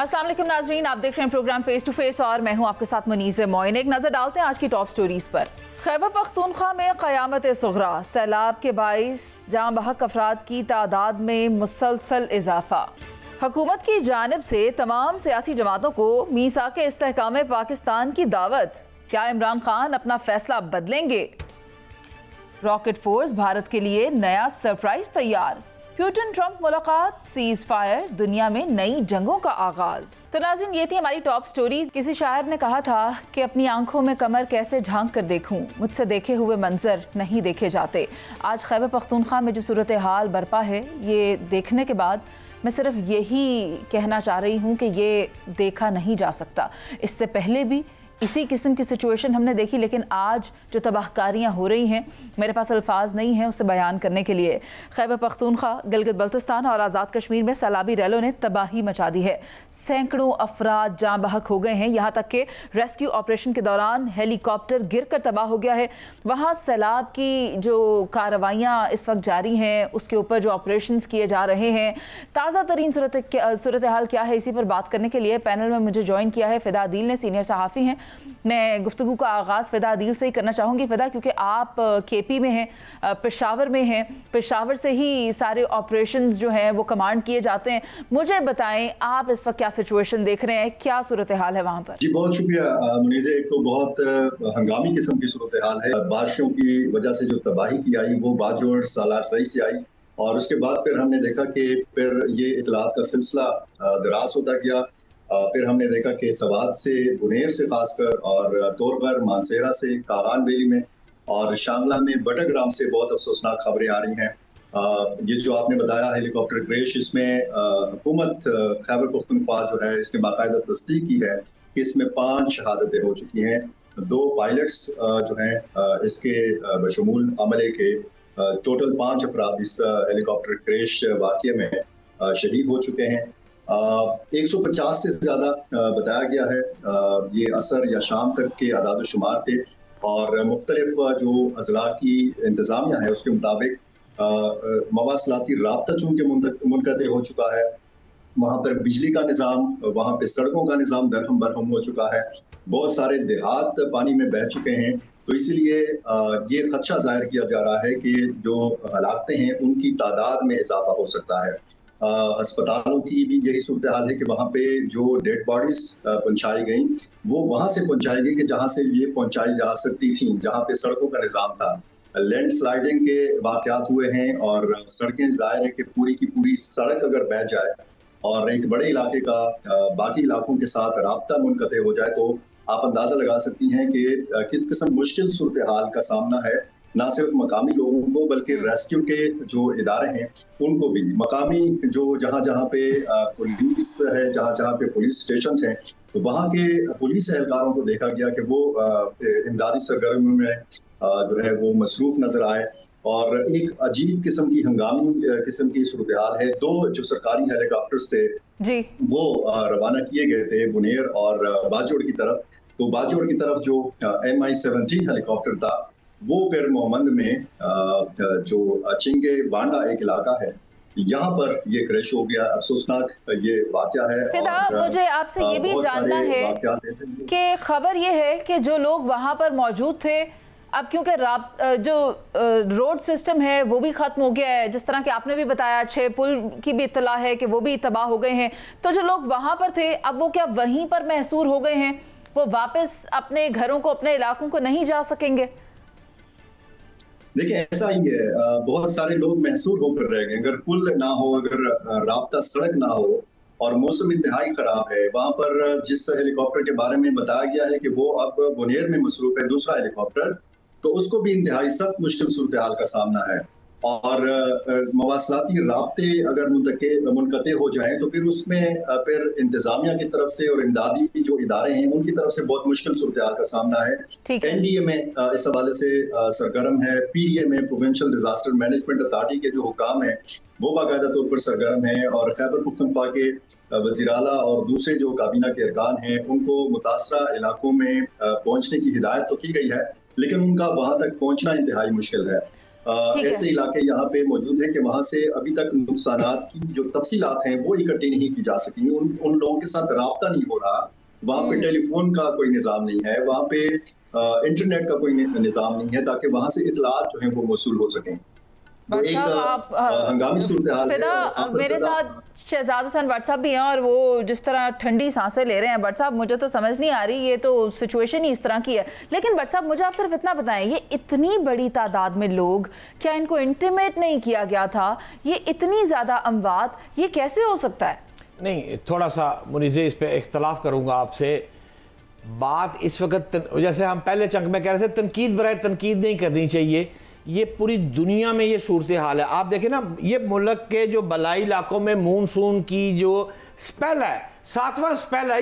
अस्सलाम वालेकुम नाजरीन, आप देख रहे हैं प्रोग्राम फेस टू फेस और मैं हूं आपके साथ मुनीज़ मोइन। एक नज़र डालते हैं आज की टॉप स्टोरीज पर। खैबर पख्तूनख्वा में क़यामत सुग़रा, सैलाब के बाइस जाँ बहक अफराद की तादाद में मुसलसल इजाफा। हुकूमत की जानिब से तमाम सियासी जमातों को मीसाक इस्तेहकाम पाकिस्तान की दावत। क्या इमरान खान अपना फैसला बदलेंगे? रॉकेट फोर्स भारत के लिए नया सरप्राइज तैयार। पुतिन ट्रंप मुलाकात, सीज फायर, दुनिया में नई जंगों का आगाज। तो नाज़रीन, ये थी हमारी टॉप स्टोरीज। किसी शायर ने कहा था कि अपनी आंखों में कमर कैसे झांक कर देखूं, मुझसे देखे हुए मंजर नहीं देखे जाते। आज खैबर पख्तूनख्वा में जो सूरत हाल बरपा है, ये देखने के बाद मैं सिर्फ यही कहना चाह रही हूँ कि ये देखा नहीं जा सकता। इससे पहले भी इसी किस्म की सिचुएशन हमने देखी, लेकिन आज जो तबाहकारियाँ हो रही हैं, मेरे पास अल्फाज नहीं हैं उसे बयान करने के लिए। खैबर पख्तूनख्वा, गिलगित बल्तिस्तान और आज़ाद कश्मीर में सैलाबी रैलों ने तबाही मचा दी है। सैकड़ों अफराद जाँ बहक हो गए हैं। यहाँ तक कि रेस्क्यू ऑपरेशन के दौरान हेलीकॉप्टर गिर कर तबाह हो गया है। वहाँ सैलाब की जो कार्रवाइयाँ इस वक्त जारी हैं, उसके ऊपर जो ऑपरेशन किए जा रहे हैं, ताज़ा तरीन सूरत हाल क्या है, इसी पर बात करने के लिए पैनल में मुझे ज्वाइन किया है फ़िदा अदील ने, सीनियर सहाफ़ी हैं। मैं गुफ्तगू का आगाज़ फ़िदा अदील से ही करना चाहूँगी। फ़िदा, क्योंकि आप केपी में हैं, पेशावर में हैं, पेशावर से ही सारे ऑपरेशंस जो हैं वो कमांड किए जाते हैं। मुझे बताएं, आप इस वक्त क्या सिचुएशन देख रहे हैं, क्या सूरत हाल है वहाँ पर? जी बहुत शुक्रिया मुनीज़े। एक तो बहुत हंगामी किस्म की सूरत हाल है। बारिशों की वजह से जो तबाही की आई वो बाजोड़ सालाब सही से आई, और उसके बाद फिर हमने देखा कि फिर ये इतलात का सिलसिला दराज होता गया। फिर हमने देखा कि सवात से, बुनेर से खासकर, और तोरगर, मानसेरा से, कागान वैली में और शांगला में, बटग्राम से बहुत अफसोसनाक खबरें आ रही हैं। ये जो आपने बताया हेलीकॉप्टर क्रैश, इसमें हुकूमत खैबर पख्तूनख्वा जो है इसने बाकायदा तस्दीक की है कि इसमें 5 शहादतें हो चुकी हैं। 2 पायलट्स जो हैं इसके बशमूल अमले के टोटल 5 अफराद इस हेलीकॉप्टर क्रैश वाक़ये में शहीद हो चुके हैं। 150 से ज़्यादा बताया गया है। ये असर या शाम तक के आदाद शुमार थे, और मुख्तलिफ जो अजला की इंतज़ामिया है उसके मुताबिक मवासलाती राब्ता चूँकि मुनक़ते हो चुका है, वहाँ पर बिजली का निज़ाम, वहाँ पे सड़कों का निज़ाम दरहम बरहम हो चुका है। बहुत सारे देहात पानी में बह चुके हैं। तो इसीलिए ये खदशा जाहिर किया जा रहा है कि जो हलाकतें हैं उनकी तादाद में इजाफा हो सकता है। अस्पतालों की भी यही सूरत हाल है कि वहाँ पे जो डेड बॉडीज पहुँचाई गई वो वहाँ से पहुँचाई गई कि जहाँ से ये पहुँचाई जा सकती थी, जहाँ पे सड़कों का निज़ाम था। लैंड स्लाइडिंग के वाक़यात हुए हैं, और सड़कें ज़ाहिर है कि पूरी की पूरी सड़क अगर बह जाए और एक बड़े इलाके का बाकी इलाकों के साथ राब्ता मुनक़ते हो जाए, तो आप अंदाज़ा लगा सकती हैं कि किस किस्म मुश्किल सूरत हाल का सामना है, ना सिर्फ मकामी लोगों को बल्कि रेस्क्यू के जो इदारे हैं उनको भी। मकामी जो जहाँ पे पुलिस है, जहाँ पे पुलिस स्टेशन हैं, तो वहाँ के पुलिस एहलकारों को देखा गया कि वो इमदादी सरगर्मियों में जो है वो मसरूफ नजर आए, और एक अजीब किस्म की हंगामी किस्म की सूरत हाल है। 2 जो सरकारी हेलीकॉप्टर्स थे जी, वो रवाना किए गए थे बुनेर और बाजोड़ की तरफ। तो बाजोड़ की तरफ जो MI-17 हेलीकॉप्टर था वो फिर मोहम्मद में जो चिंगे बांडा एक इलाका है, यहाँ पर ये क्रैश हो गया। अफसोसनाक ये वाकया है। फिदा, मुझे आपसे ये भी जानना है कि खबर ये है कि जो लोग वहाँ पर मौजूद थे, अब क्योंकि जो रोड सिस्टम है वो भी ख़त्म हो गया है, जिस तरह कि आपने भी बताया, 6 पुल की भी इत्तला है कि वो भी तबाह हो गए हैं, तो जो लोग वहाँ पर थे अब वो क्या वहीं पर महसूर हो गए हैं? वो वापस अपने घरों को, अपने इलाकों को नहीं जा सकेंगे? देखिए ऐसा ही है, बहुत सारे लोग महसूर होकर रह गए। अगर पुल ना हो, अगर राब्ता सड़क ना हो, और मौसम इंतहाई खराब है, वहाँ पर जिस हेलीकॉप्टर के बारे में बताया गया है कि वो अब बुनेर में मसरूफ है, दूसरा हेलीकॉप्टर, तो उसको भी इंतहाई सख्त मुश्किल सूरत हाल का सामना है। और मवासलाती राब्ते अगर मुनक़ते हो जाएं तो फिर उसमें फिर इंतज़ामिया की तरफ से और इमदादी जो इदारे हैं उनकी तरफ से बहुत मुश्किल सूरत हाल का सामना है। NDA में इस हवाले से सरगर्म है, PDA में प्रोविंशियल डिजास्टर मैनेजमेंट अथॉरिटी के जो हुकाम हैं वो बाकायदा तौर पर सरगर्म है, और खैबर पख्तूनख्वा के वज़ीर आला और दूसरे जो काबीना के अरकान हैं उनको मुतासरा इलाकों में पहुँचने की हिदायत तो की गई है, लेकिन उनका वहाँ तक पहुँचना इंतहाई मुश्किल है। ऐसे इलाके यहाँ पे मौजूद हैं कि वहाँ से अभी तक नुकसानात की जो तफसीलात हैं वो इकट्ठी नहीं की जा सकी। उन लोगों के साथ राब्ता नहीं हो रहा, वहाँ पे टेलीफोन का कोई निज़ाम नहीं है, वहाँ पे इंटरनेट का कोई निज़ाम नहीं है ताकि वहाँ से इतलात जो है वो मौसूल हो सकें। एक हंगामी सूरत-ए-हाल है। मेरे साथ शहजाद हुसैन भट्ट साहब भी हैं और वो जिस तरह ठंडी सांसें ले रहे हैं। भट्ट साहब, मुझे तो समझ नहीं आ रही, ये तो सिचुएशन ही इस तरह की है। लेकिन भट्ट साहब, मुझे आप सिर्फ इतना बताएं, ये इतनी बड़ी तादाद में लोग, क्या इनको इंटीमेट नहीं किया गया था? ये इतनी ज़्यादा अमवात, ये कैसे हो सकता है? नहीं, थोड़ा सा मुनीज़े इस पर इख्तलाफ करूँगा आपसे। बात इस वक्त, जैसे हम पहले चंक में कह रहे थे, तनकीद बराए तनकीद नहीं करनी चाहिए। ये पूरी दुनिया में ये सूरत हाल है। आप देखें ना, ये मुल्क के जो बलाई इलाकों में मानसून की जो स्पेल है, 7वां स्पेल है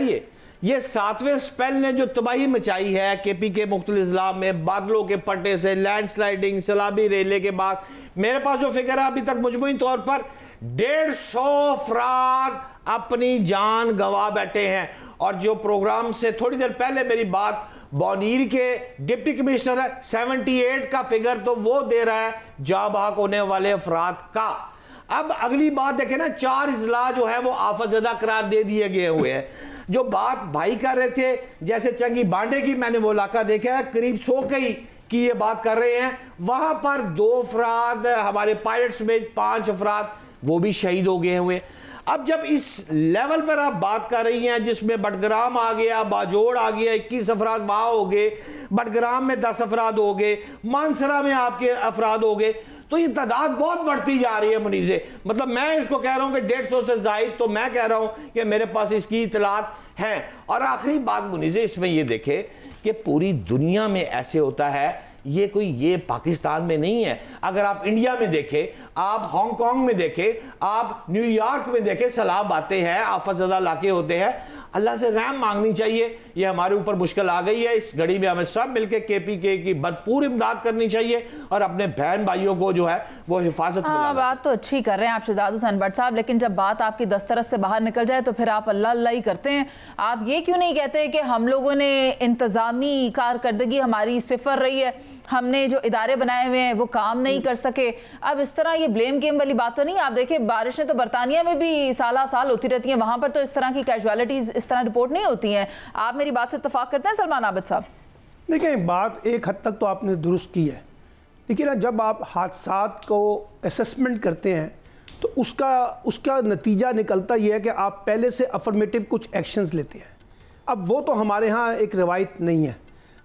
ये 7वें स्पेल ने जो तबाही मचाई है KP के मुख्तलिफ अजला में, बादलों के फटने से, लैंडस्लाइडिंग, सैलाबी रेले के बाद, मेरे पास जो फिगर है अभी तक मुजमुई तौर पर 150 अफराद अपनी जान गंवा बैठे हैं। और जो प्रोग्राम से थोड़ी देर पहले मेरी बात बौनीर के डिप्टी कमिश्नर है, 78 का फिगर तो वो दे रहा है जाँ बहक होने वाले अफराद का। अब अगली बात देखें ना, 4 अजला जो है वो आफतज़दा करार दे दिए गए हुए हैं। जो बात भाई कर रहे थे, जैसे चंगी बांडे की, मैंने वो इलाका देखा है, करीब 100 की ये बात कर रहे हैं। वहां पर 2 अफराद, हमारे पायलट्स में 5 अफराद वो भी शहीद हो गए हुए। अब जब इस लेवल पर आप बात कर रही हैं, जिसमें बटग्राम आ गया, बाजोड़ आ गया, 21 अफराद वहां हो गए, बटग्राम में 10 अफराद हो गए, मानसरा में आपके अफराद हो गए, तो ये तादाद बहुत बढ़ती जा रही है मुनीज़े। मतलब मैं इसको कह रहा हूं कि 150 से ज़ायद, तो मैं कह रहा हूं कि मेरे पास इसकी इतलात हैं। और आखिरी बात मुनीज़े, इसमें ये देखें कि पूरी दुनिया में ऐसे होता है, ये पाकिस्तान में नहीं है। अगर आप इंडिया में देखें, आप हांगकांग में देखें, आप न्यूयॉर्क में देखें, सैलाब आते हैं, आफतज़दा इलाके होते हैं। अल्लाह से रहम मांगनी चाहिए। ये हमारे ऊपर मुश्किल आ गई है, इस घड़ी में हमें सब मिलकर KPK की भरपूर इमदाद करनी चाहिए और अपने बहन भाइयों को जो है वो हिफाजत। हाँ, बात तो अच्छी कर रहे हैं आप शहजाद हुसैन भट्ट साहब, लेकिन जब बात आपकी दस्तरस से बाहर निकल जाए तो फिर आप अल्लाह अल्लाह ही करते हैं। आप ये क्यों नहीं कहते कि हम लोगों ने इंतज़ामी कारकर्दगी हमारी सिफर रही है, हमने जो इदारे बनाए हुए हैं वो काम नहीं कर सके? अब इस तरह ये ब्लेम गेम वाली बात तो नहीं। आप देखिए, बारिशें तो बरतानिया में भी साल होती रहती हैं, वहां पर तो इस तरह की कैजुअलिटीज इस तरह रिपोर्ट नहीं होती हैं। आप मेरी बात से इत्तेफाक करते हैं सलमान आबिद साहब? देखिए, बात एक हद तक तो आपने दुरुस्त की है, लेकिन ना जब आप हादसात को असेसमेंट करते हैं तो उसका नतीजा निकलता यह है कि आप पहले से अफर्मेटिव कुछ एक्शंस लेते हैं। अब वो तो हमारे यहाँ एक रवायत नहीं है।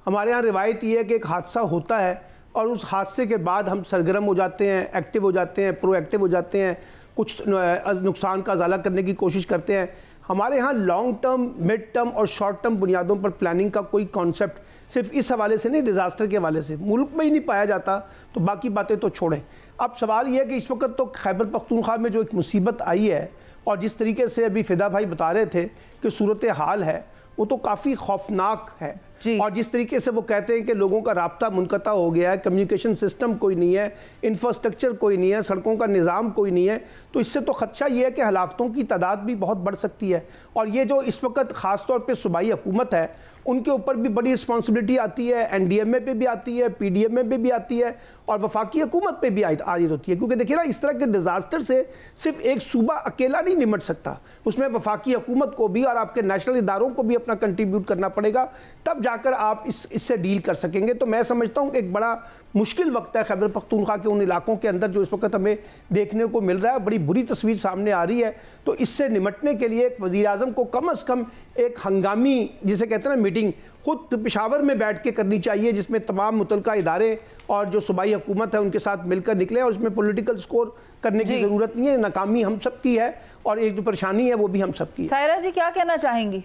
हमारे यहाँ रिवायत ये है कि एक हादसा होता है और उस हादसे के बाद हम सरगर्म हो जाते हैं, एक्टिव हो जाते हैं, प्रोएक्टिव हो जाते हैं, कुछ नुकसान का अजाला करने की कोशिश करते हैं। हमारे यहाँ लॉन्ग टर्म, मिड टर्म और शॉर्ट टर्म बुनियादों पर प्लानिंग का कोई कॉन्सेप्ट सिर्फ इस हवाले से नहीं, डिज़ास्टर के हवाले से मुल्क में ही नहीं पाया जाता, तो बाकी बातें तो छोड़ें। अब सवाल यह है कि इस वक्त तो खैबर पख्तूनख्वा में जो एक मुसीबत आई है और जिस तरीके से अभी फिदा भाई बता रहे थे कि सूरत हाल है, वो तो काफ़ी खौफनाक है। और जिस तरीके से वो कहते हैं कि लोगों का राब्ता मुनक़ता हो गया है, कम्युनिकेशन सिस्टम कोई नहीं है, इंफ्रास्ट्रक्चर कोई नहीं है, सड़कों का निज़ाम कोई नहीं है, तो इससे तो ख़दशा ये है कि हलाकतों की तादाद भी बहुत बढ़ सकती है। और ये जो इस वक्त ख़ास तौर पे सूबाई हुकूमत है, उनके ऊपर भी बड़ी रिस्पॉन्सिबिलिटी आती है, NDMA पे भी आती है, PDMA पे भी आती है और वफाकी हुकूमत पे भी आयद होती है। क्योंकि देखिए ना, इस तरह के डिज़ास्टर से सिर्फ एक सूबा अकेला नहीं निमट सकता, उसमें वफाकी हुकूमत को भी और आपके नेशनल इदारों को भी अपना कंट्रीब्यूट करना पड़ेगा, तब जाकर आप इससे डील कर सकेंगे। तो मैं समझता हूँ कि एक बड़ा मुश्किल वक्त है खैबर पख्तूनख्वा के उन इलाकों के अंदर जो इस वक्त हमें देखने को मिल रहा है, बड़ी बुरी तस्वीर सामने आ रही है। तो इससे निमटने के लिए एक वज़ीर आज़म को कम अज़ कम एक हंगामी, जिसे कहते हैं ना, मीटिंग खुद पेशावर में बैठ के करनी चाहिए, जिसमें तमाम मुतल्लिका इदारे और जो सूबाई हुकूमत है उनके साथ मिलकर निकले। और इसमें पॉलिटिकल स्कोर करने की ज़रूरत नहीं है, नाकामी हम सब की है और एक जो परेशानी है वो भी हम सब की है। सायरा जी, क्या कहना चाहेंगी?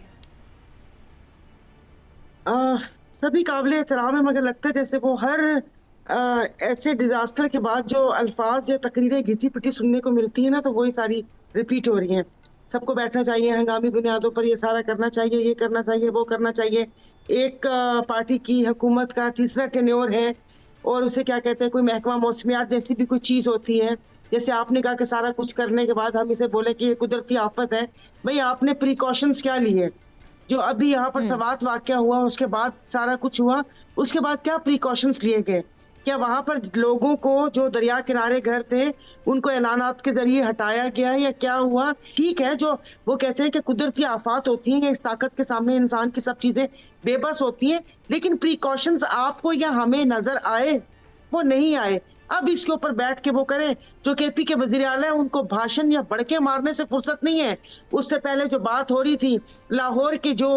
सभी काबिल एहतराम है, मगर लगता है जैसे वो हर ऐसे डिजास्टर के बाद जो अल्फाज या तकरीरें घिसी पिटी सुनने को मिलती है ना, तो वही सारी रिपीट हो रही हैं। सबको बैठना चाहिए, हंगामी बुनियादों पर ये सारा करना चाहिए, ये करना चाहिए, वो करना चाहिए। एक पार्टी की हुकूमत का तीसरा टेन्योर है और उसे क्या कहते हैं, कोई महकमा मौसमियात जैसी भी कोई चीज़ होती है। जैसे आपने कहा कि सारा कुछ करने के बाद हम इसे बोले कि ये कुदरती आफत है, भाई आपने प्रिकॉशंस क्या लिए? जो अभी यहाँ पर सवात वाक़या हुआ, उसके बाद सारा कुछ हुआ, उसके बाद क्या प्रिकॉशंस लिए गए? क्या वहां पर लोगों को जो दरिया किनारे घर थे उनको ऐलानात के जरिए हटाया गया या क्या हुआ? ठीक है, जो वो कहते हैं कि कुदरती आफात होती हैं, इस ताकत के सामने इंसान की सब चीजें बेबस होती हैं, लेकिन प्रिकॉशंस आपको या हमें नजर आए? वो नहीं आए। अब इसके ऊपर बैठ के वो करें, जो केपी के वजीर आला है उनको भाषण या बड़के मारने से फुर्सत नहीं है। उससे पहले जो बात हो रही थी, लाहौर के जो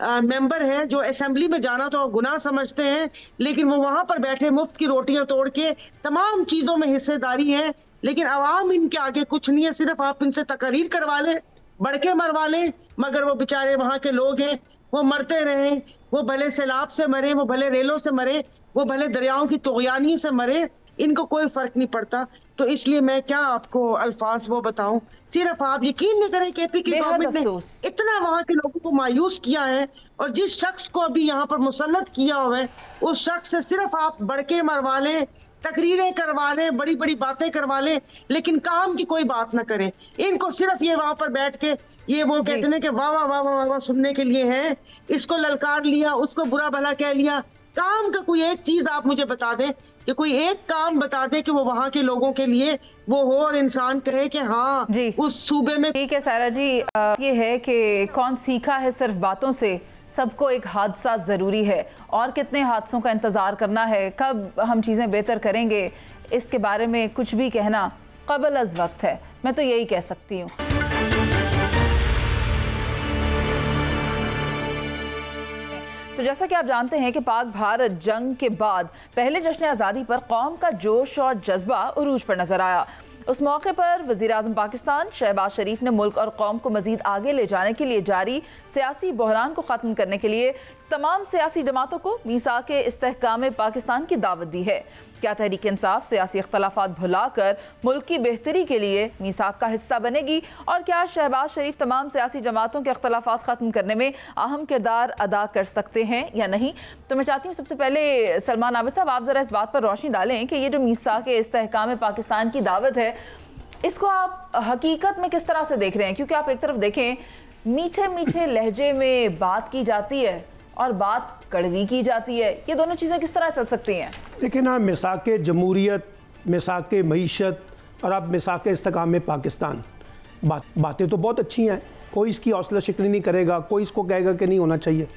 मेंबर हैं, जो असेंबली में जाना तो गुनाह समझते हैं, लेकिन वो वहां पर बैठे मुफ्त की रोटियां तोड़ के तमाम चीजों में हिस्सेदारी है, लेकिन आवाम इनके आगे कुछ नहीं है। सिर्फ आप इनसे तकरीर करवा लें, बड़के मरवा लें, मगर वो बेचारे वहां के लोग हैं, वो मरते रहे। वो भले सैलाब से मरे, वो भले रेलों से मरे, वो भले दरियाओं की तुगयानी से मरे, इनको कोई फर्क नहीं पड़ता। तो इसलिए मैं क्या आपको अल्फाज वो बताऊं, सिर्फ आप यकीन नहीं करें केपी की गवर्नमेंट ने इतना वहां के लोगों को मायूस किया है, और जिस शख्स को अभी यहाँ पर मुसन्नत किया हुआ है उस शख्स से सिर्फ आप बड़के मरवा लें, तकरीरें करवा लें, बड़ी बड़ी बातें करवा लें, लेकिन काम की कोई बात ना करें। इनको सिर्फ ये वहां पर बैठ के ये वो कहते हैं कि वाह वाह वाह वाह वाह सुनने के लिए है, इसको ललकार लिया, उसको बुरा भला कह लिया। काम का कोई एक चीज आप मुझे बता दें, कि कोई एक काम बता दें कि वो वहां के लोगों के लिए वो हो और इंसान कहे कि हाँ उस सूबे में। ठीक है सायरा जी, ये है कि कौन सीखा है सिर्फ बातों से, सबको एक हादसा ज़रूरी है, और कितने हादसों का इंतज़ार करना है, कब हम चीज़ें बेहतर करेंगे, इसके बारे में कुछ भी कहना क़ब्ल अज़ वक्त है। मैं तो यही कह सकती हूँ। तो जैसा कि आप जानते हैं कि पाक भारत जंग के बाद पहले जश्न आज़ादी पर कौम का जोश और जज्बा उरूज पर नजर आया। उस मौके पर वज़ीर आज़म पाकिस्तान शहबाज शरीफ ने मुल्क और कौम को मज़ीद आगे ले जाने के लिए जारी सियासी बहरान को ख़त्म करने के लिए तमाम सियासी जमातों को मीसाक इस्तेहकाम पाकिस्तान की दावत दी है। क्या तहरीक इंसाफ सियासी इख्तलाफात भुलाकर मुल्क की बेहतरी के लिए मीसाक का हिस्सा बनेगी, और क्या शहबाज शरीफ तमाम सियासी जमातों के इख्तलाफात ख़त्म करने में अहम किरदार अदा कर सकते हैं या नहीं? तो मैं चाहती हूँ सबसे पहले सलमान आबिद साहब, आप ज़रा इस बात पर रोशनी डालें कि ये जो मीसाक इस्तेहकाम पाकिस्तान की दावत है, इसको आप हकीकत में किस तरह से देख रहे हैं? क्योंकि आप एक तरफ देखें, मीठे मीठे लहजे में बात की जाती है और बात कड़वी की जाती है, ये दोनों चीज़ें किस तरह चल सकती हैं? लेकिन हाँ, मिसाक जमहूरियत, मिसाक मईशत और अब मिसाक इस्तेहकाम पाकिस्तान, बातें तो बहुत अच्छी हैं, कोई इसकी हौसला शिकनी नहीं करेगा, कोई इसको कहेगा कि नहीं होना चाहिए,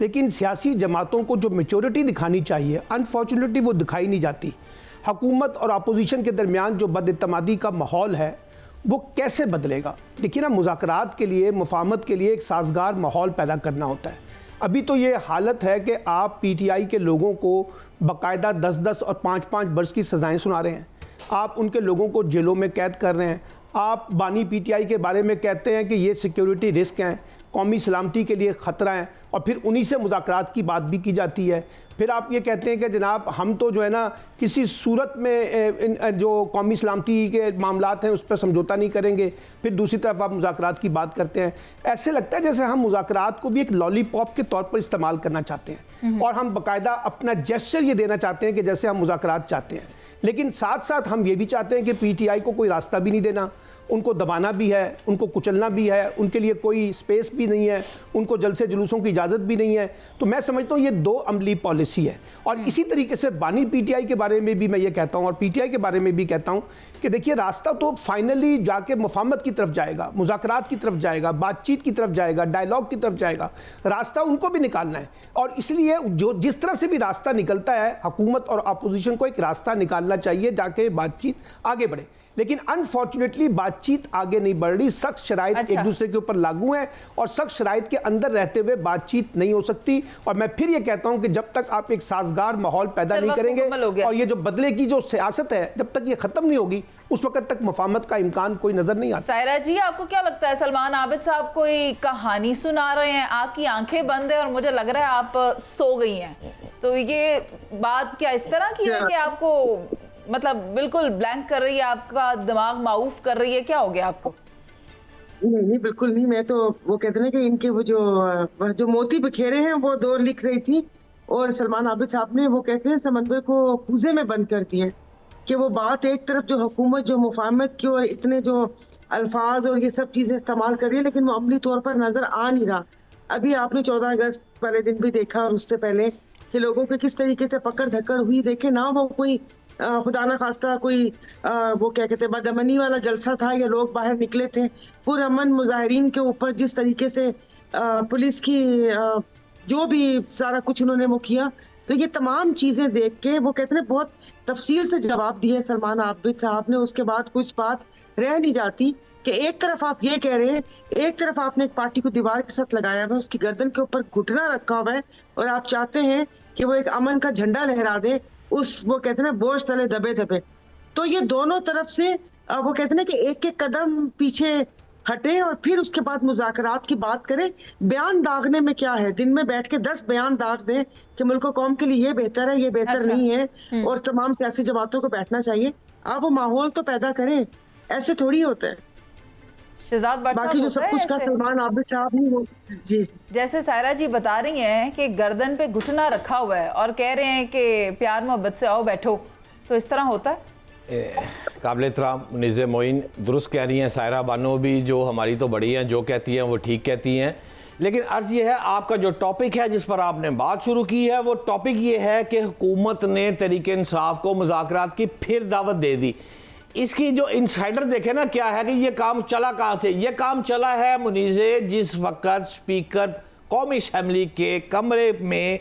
लेकिन सियासी जमातों को जो मैच्योरिटी दिखानी चाहिए, अनफॉर्चुनेटली वो दिखाई नहीं जाती। हुकूमत और अपोजिशन के दरमियान जो बदइत्तेमादी का माहौल है वो कैसे बदलेगा? देखिए ना, मुज़ाकरात के लिए, मुफाहमत के लिए एक साजगार माहौल पैदा करना होता है। अभी तो ये हालत है कि आप पीटीआई के लोगों को बाकायदा 10-10 और 5-5 बरस की सज़ाएं सुना रहे हैं, आप उनके लोगों को जेलों में कैद कर रहे हैं, आप बानी पीटीआई के बारे में कहते हैं कि ये सिक्योरिटी रिस्क हैं, कौमी सलामती के लिए ख़तरा है, और फिर उन्हीं से मुज़ाकरात की बात भी की जाती है। फिर आप ये कहते हैं कि जनाब हम तो जो है ना किसी सूरत में जो कौमी सलामती के मामलात हैं उस पर समझौता नहीं करेंगे, फिर दूसरी तरफ आप मुज़ाकरात की बात करते हैं। ऐसे लगता है जैसे हम मुज़ाकरात को भी एक लॉलीपॉप के तौर पर इस्तेमाल करना चाहते हैं, और हम बाकायदा अपना जेस्चर ये देना चाहते हैं कि जैसे हम मुज़ाकरात चाहते हैं, लेकिन साथ साथ हम ये भी चाहते हैं कि पीटीआई को कोई रास्ता भी नहीं देना, उनको दबाना भी है, उनको कुचलना भी है, उनके लिए कोई स्पेस भी नहीं है, उनको जलसे जुलूसों की इजाज़त भी नहीं है। तो मैं समझता हूँ ये दो अमली पॉलिसी है। और इसी तरीके से बानी पीटीआई के बारे में भी मैं ये कहता हूँ, और पीटीआई के बारे में भी कहता हूँ कि देखिए रास्ता तो फाइनली जाके मुफाहमत की तरफ जाएगा, मुज़ाकरात की तरफ जाएगा, बातचीत की तरफ जाएगा, डायलॉग की तरफ जाएगा, रास्ता उनको भी निकालना है। और इसलिए जो जिस तरह से भी रास्ता निकलता है, हुकूमत और अपोजिशन को एक रास्ता निकालना चाहिए जाके बातचीत आगे बढ़े। लेकिन अनफॉर्चुनेटली बातचीत आगे नहीं बढ़ रही, सख्त शराइत एक दूसरे के ऊपर लागू हैं, और सख्त शराइत के अंदर रहते हुए बातचीत नहीं हो सकती। और मैं फिर ये कहता हूं कि जब तक आप एक साजगार माहौल पैदा नहीं करेंगे, और ये जो बदले की जो सियासत है जब तक ये खत्म नहीं होगी, उस वक्त तक मुफाहमत का इम्कान कोई नजर नहीं आता। सायरा जी, आपको क्या लगता है सलमान आबिद साहब कोई कहानी सुना रहे हैं, आपकी आंखें बंद है और मुझे लग रहा है आप सो गई हैं, तो ये बात क्या इस तरह की है कि आपको मतलब बिल्कुल ब्लैंक कर रही है, आपका दिमाग माऊफ कर रही है, क्या हो गया आपको? नहीं बिल्कुल नहीं, मैं तो वो कहते हैं कि इनके वो जो मोती बिखेरे हैं वो दो लिख रही थी, और सलमान आबिद साहब ने वो कहते हैं समंदर को खूजे में बंद कर दिए, कि वो बात एक तरफ जो हुकूमत जो मुफाहमत की और इतने जो अल्फाज और ये सब चीजें इस्तेमाल कर रही है, लेकिन वो अमली तौर पर नजर आ नहीं रहा। अभी आपने 14 अगस्त वाले दिन भी देखा, और उससे पहले कि लोगों के किस तरीके से पकड़ धक्कड़ हुई। देखे ना वो कोई खुदा न खास्ता कोई वो क्या कहते हैं बदअमनी वाला जलसा था या लोग बाहर निकले थे, पुरअमन मुजाहिरीन के ऊपर जिस तरीके से पुलिस की जो भी सारा कुछ उन्होंने वो किया, तो ये तमाम चीजें देख के वो कहते हैं बहुत तफसील से जवाब दिए सलमान आबिद साहब ने। उसके बाद कुछ बात रह नहीं जाती कि एक तरफ आप ये कह रहे हैं, एक तरफ आपने एक पार्टी को दीवार के साथ लगाया हुआ है, उसकी गर्दन के ऊपर घुटना रखा हुआ है और आप चाहते हैं कि वो एक अमन का झंडा लहरा दे उस वो कहते हैं बोझ तले दबे दबे। तो ये दोनों तरफ से वो कहते हैं कि एक एक कदम पीछे हटे और फिर उसके बाद मुज़ाकरात की बात करें। बयान दागने में क्या है, दिन में बैठ के 10 बयान दाग दें कि मुल्क कौम के लिए ये बेहतर है, ये बेहतर नहीं है और तमाम सियासी जमातों को बैठना चाहिए। आप वो माहौल तो पैदा करें, ऐसे थोड़ी होता है। शहजाद भट्ट बाकी जो सब कुछ का सलमान आबिद साहब नहीं हो जी। जैसे सायरा जी बता रही हैं कि गर्दन पे घुटना रखा हुआ है और कह रहे हैं कि प्यार मोहब्बत से आओ बैठो, तो इस तरह होता है? काबिल एहतराम मुनीज़ मोइन दुरुस्त कह रही हैं, सायरा बानो भी जो हमारी तो बड़ी हैं, जो कहती हैं वो ठीक कहती हैं। लेकिन अर्ज़ ये है, आपका जो टॉपिक है जिस पर आपने बात शुरू की है, वो टॉपिक ये है कि हुकूमत ने तहरीक इंसाफ को मुज़ाकरात की फिर दावत दे दी। इसकी जो इंसाइडर देखे ना क्या है कि ये काम चला कहाँ से। ये काम चला है मुनीज़े जिस वक़्त स्पीकर कौमी असम्बली के कमरे में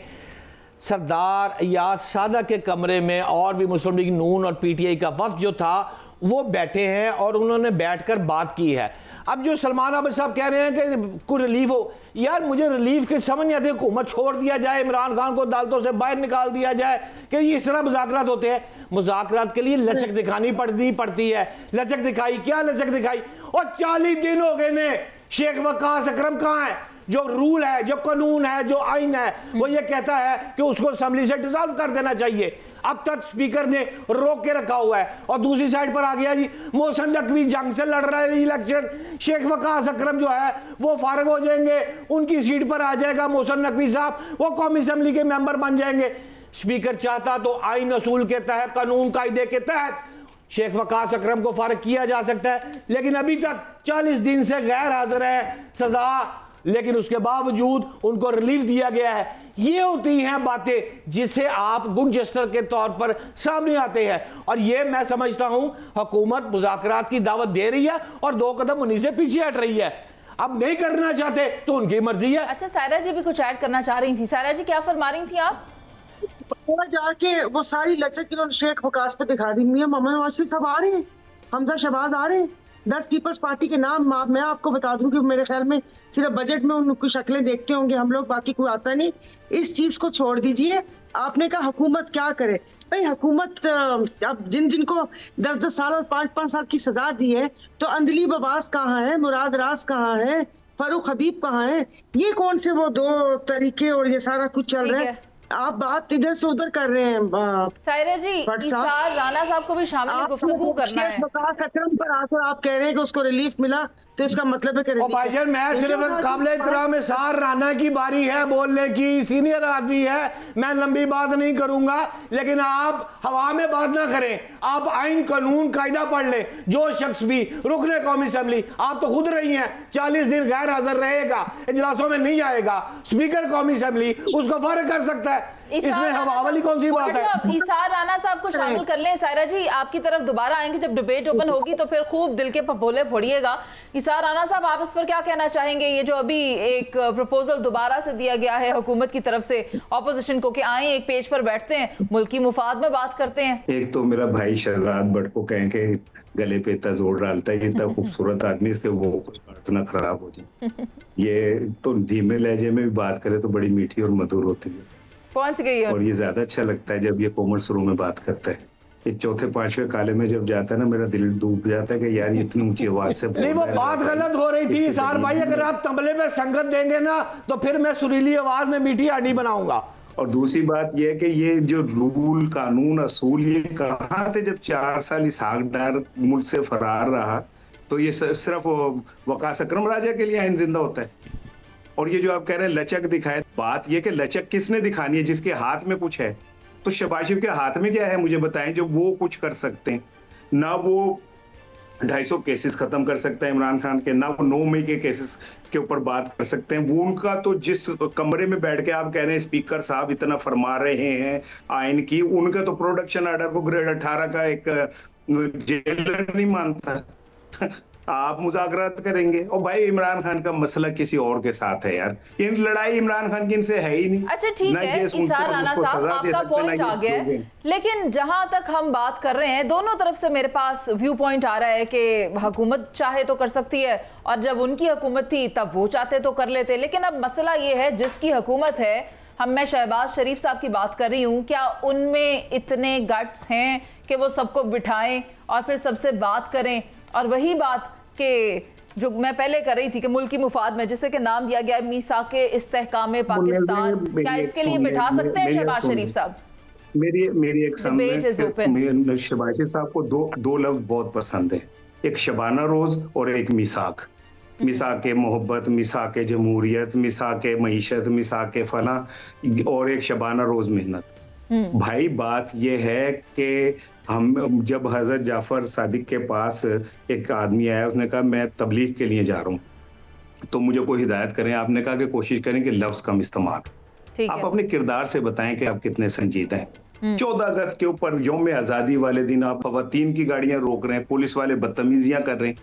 सरदार अय्याज सादा के कमरे में और भी मुस्लिम लीग नून और पीटीआई का वफ्द जो था वो बैठे हैं और उन्होंने बैठकर बात की है। अब जो सलमान आबिद साहब कह रहे हैं कि कोई रिलीफ हो, यार मुझे रिलीफ के समझ नहीं आती। हुकूमत छोड़ दिया जाए, इमरान खान को अदालतों से बाहर निकाल दिया जाए कि ये इस तरह मुज़ाकरात होते हैं। मुज़ाकरात के लिए लचक दिखानी पड़ती है। लचक दिखाई, क्या लचक दिखाई? और 40 दिन हो गए ने, शेख वकास अकरम कहाँ है? जो रूल है, जो कानून है, जो आइन है, वो ये कहता है कि उसको असेंबली से डिसॉल्व कर देना चाहिए। अब तक स्पीकर ने रोक के रखा हुआ है। और दूसरी साइड पर आ गया जी मोहसिन नकवी जंग से लड़ रहा है इलेक्शन, शेख वकास अकरम जो है वो फारिग हो जाएंगे, उनकी सीट पर आ जाएगा मोहसिन नकवी साहब, वो कौमी असेंबली के मेंबर बन जाएंगे। स्पीकर चाहता तो आइन असूल के तहत, कानून कायदे के तहत शेख वकास अकरम को फारिग किया जा सकता है, लेकिन अभी तक 40 दिन से गैर हाजिर है सजा, लेकिन उसके बावजूद उनको रिलीफ दिया गया है। ये होती हैं बातें जिसे आप गुड जेस्टर के तौर पर सामने आते हैं। और ये मैं समझता हूं हुकूमत मुज़ाकरात की दावत दे रही है और 2 कदम उन्हीं से पीछे हट रही है। अब नहीं करना चाहते तो उनकी मर्जी है। अच्छा, सायरा जी भी कुछ ऐड करना चाह रही थी। सायरा जी क्या फरमा रही थी आप? जाके वो सारी लचक इन्होंने शेख वकास पे दिखा दी। मियां मोहम्मद नवाज शरीफ साहब आ रहे हैं, हमजा शहबाज आ रहे हैं, 10 पीपल्स पार्टी के नाम मैं आपको बता दूं कि मेरे ख्याल में सिर्फ बजट में उनकी शक्लें देखते होंगे हम लोग, बाकी कोई आता नहीं। इस चीज को छोड़ दीजिए। आपने कहा हुकूमत क्या करे, भाई हुकूमत अब जिनको 10-10 साल और 5-5 साल की सजा दी है, तो अंदलीब अब्बास कहाँ है, मुराद राज कहाँ है, फारूक हबीब कहाँ है? ये कौन से वो 2 तरीके और ये सारा कुछ चल रहा है। आप बात इधर से उधर कर रहे हैं। सायरा जी, इसार राना साहब को भी शामिल गुफ्तगू करना है। वकास अकरम पर आकर आप कह रहे हैं कि उसको रिलीफ मिला, तो इसका मतलब है कि भाईजान मैं सिर्फ काबिल एहतराम इसार राना की बारी है बोलने की, सीनियर आदमी है, मैं लंबी बात नहीं करूंगा, लेकिन आप हवा में बात ना करें। आप आइन कानून कायदा पढ़ लें। जो शख्स भी रुकने कौमी असेंबली, आप तो खुद रही हैं, 40 दिन गैर हाजिर रहेगा, इजलासों में नहीं आएगा, स्पीकर कौमी असेंबली उसको फारिग कर सकता है। इसमें हवा वाली कौन सी बात है? इसार राना साहब को शामिल कर लें। सायरा जी आपकी तरफ दोबारा आएंगे जब डिबेट ओपन होगी, तो फिर खूब दिल के भोले फोड़िएगा। इसार राना साहब, आप इस पर क्या कहना चाहेंगे? ये जो अभी एक प्रपोजल दोबारा से दिया गया है हुकूमत की तरफ से ऑपोजिशन को कि आए एक पेज पर बैठते हैं, मुल्की मुफाद में बात करते हैं। एक तो मेरा भाई शहजाद भट्ट को कहें कि गले पे इतना जोर डालता है, इतना खूबसूरत आदमी, इसके वो ना खराब हो जाए। ये तो धीमे लहजे में भी बात करे तो बड़ी मीठी और मधुर होती है। पहुंच गई है। और ये ज्यादा अच्छा लगता है जब ये कोमल सुरों में बात करता है। ये 4-5वें काले में जब जाता है ना, मेरा दिल डूब जाता है कि यार ये इतनी ऊंची आवाज से नहीं, वो बात गलत हो रही थी इसार भाई। अगर आप तबले में संगत देंगे ना तो फिर मैं सुरीली आवाज में मीठी हांडी बनाऊंगा। और दूसरी बात यह है कि ये जो रूल कानून असूल ये कहाँ थे जब 4 साल इसहाक डार मुल्क से फरार रहा? तो ये सिर्फ वकास अकरम राजा के लिए आइन जिंदा होता है। और ये जो आप कह रहे हैं लचक दिखाए, बात ये कि लचक किसने दिखानी है? जिसके हाथ में कुछ है। तो शहबाज शरीफ के हाथ में क्या है मुझे बताएं जो वो कुछ कर सकते हैं? ना वो 250 केसेस खत्म कर सकते हैं इमरान खान के, ना वो 9 मई के केसेस के ऊपर बात कर सकते हैं। वो उनका तो जिस कमरे में बैठ के आप कह रहे हैं स्पीकर साहब इतना फरमा रहे हैं आइन की, उनका तो प्रोडक्शन ऑर्डर को ग्रेड 18 का एक जेलर नहीं मानता। आप मुज़ाकरात करेंगे और भाई इमरान खान का मसला किसी और के साथ है यार, ये लड़ाई इमरान खान की इनसे है ही नहीं। अच्छा ठीक है इसार राना साहब, आपका पॉइंट आ गया है, लेकिन जहां तक हम बात कर रहे हैं दोनों तरफ से मेरे पास व्यू पॉइंट आ रहा है कि हुकूमत चाहे तो कर सकती है, और जब उनकी हुकूमत थी तब वो चाहते तो कर लेते। लेकिन अब मसला ये है जिसकी हुकूमत है, मैं शहबाज शरीफ साहब की बात कर रही हूँ, क्या उनमें इतने गट्स हैं कि वो सबको बिठाएं और फिर सबसे बात करें? और वही बात कि जो मैं पहले कर रही थी कि मुल्की मुफाद में जिसे कि नाम दिया गया मीसाके इस्तेहकाम पाकिस्तान, क्या इसके लिए बिठा सकते हैं शहबाज शरीफ साहब? मेरी एक शहबाज साहब को दो लफ्ज बहुत पसंद है, एक शबाना रोज और एक मिसाक। मिसाके मोहब्बत, मिसाके जमहूरियत, मिसाके मईशत, मिसाके फला, और एक शबाना रोज मेहनत। भाई बात यह है कि हम जब हजरत जाफर सादिक के पास एक आदमी आया, उसने कहा मैं तबलीग के लिए जा रहा हूँ, तो मुझे कोई हिदायत करें। आपने कहा कि कोशिश करें कि लफ्ज कम इस्तेमाल। आप अपने किरदार से बताएं कि आप कितने संजीदा हैं। 14 अगस्त के ऊपर यौम आज़ादी वाले दिन आप खवातीन की गाड़ियां रोक रहे हैं, पुलिस वाले बदतमीजियां कर रहे हैं,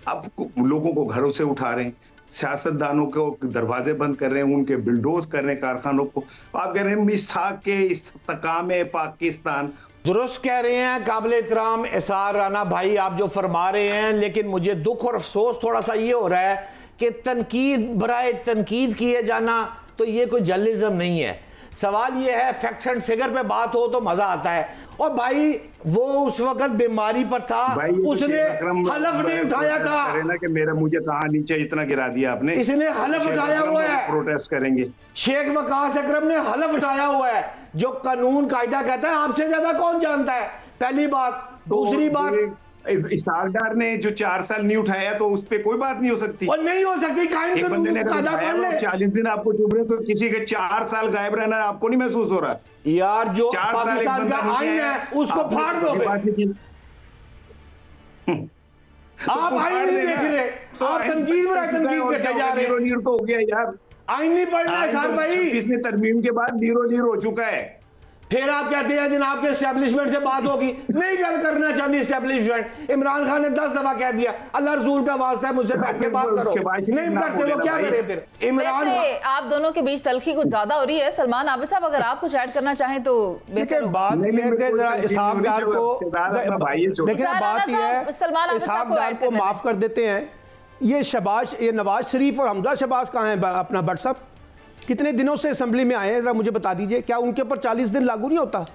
आप लोगों को घरों से उठा रहे हैं, सियासतदानों को दरवाजे बंद कर रहे हैं, उनके बिल्डोज कर रहे हैं कारखानों को। आप कह रहे हैं मिसाके इस्तेहकाम पाकिस्तान। दुरुस्त कह रहे हैं काबिल एहतराम इसार राना भाई आप जो फरमा रहे हैं, लेकिन मुझे दुख और अफसोस थोड़ा सा ये हो रहा है कि तनकीद बराए तनकीद किए जाना तो ये कोई जर्नलिज्म नहीं है। सवाल ये है फैक्ट्स एंड फिगर पे बात हो तो मजा आता है। और भाई वो उस वक्त बीमारी पर था, उसने हलफ नहीं उठाया था कि मेरा मुझे कहा नीचे इतना गिरा दिया आपने, इसने हलफ उठाया हुआ है, प्रोटेस्ट करेंगे। शेख वकास अकरम ने हलफ उठाया हुआ है, जो कानून कायदा कहता है आपसे ज्यादा कौन जानता है, पहली बात। दूसरी बात इसाक डार ने जो 4 साल नहीं उठाया तो उस पर कोई बात नहीं हो सकती, और नहीं हो सकती। एक बंदे ने अगर 40 दिन आपको चुप रहे तो किसी के 4 साल गायब रहना आपको नहीं महसूस हो रहा यार? जो पाकिस्तान का आईन है उसको फाड़ दो। आप आईन नहीं देख रहे, आप तनकीद करते जा रहे हो। तो हो गया यार, आईन नहीं पढ़ना है सर भाई। इसमें तरमीम के बाद नीरो हो चुका है। फिर आप कहते हैं दिन आपके एस्टेब्लिशमेंट से बात होगी, नहीं गल करना चाहती एस्टेब्लिशमेंट। इमरान खान ने 10 दफा कह दिया अल्लाह रसूल का वास्ता है मुझसे बैठ के बात करो, नहीं करते वो क्या करे फिर? इमरान आप दोनों के बीच तलखी कुछ ज्यादा हो रही है। सलमान आबिद साहब अगर आप कुछ ऐड करना चाहें तो बेहतर होगा। बात ये है कि जरा इसाक डार को देखिए, बात ये है इसाक डार को माफ कर देते हैं। ये नवाज शरीफ और हमजा शहबाज कहाँ हैं अपना बट साहब? कितने दिनों से असेंबली में आए हैं, जरा मुझे बता दीजिए। क्या उनके ऊपर 40 दिन लागू नहीं होता?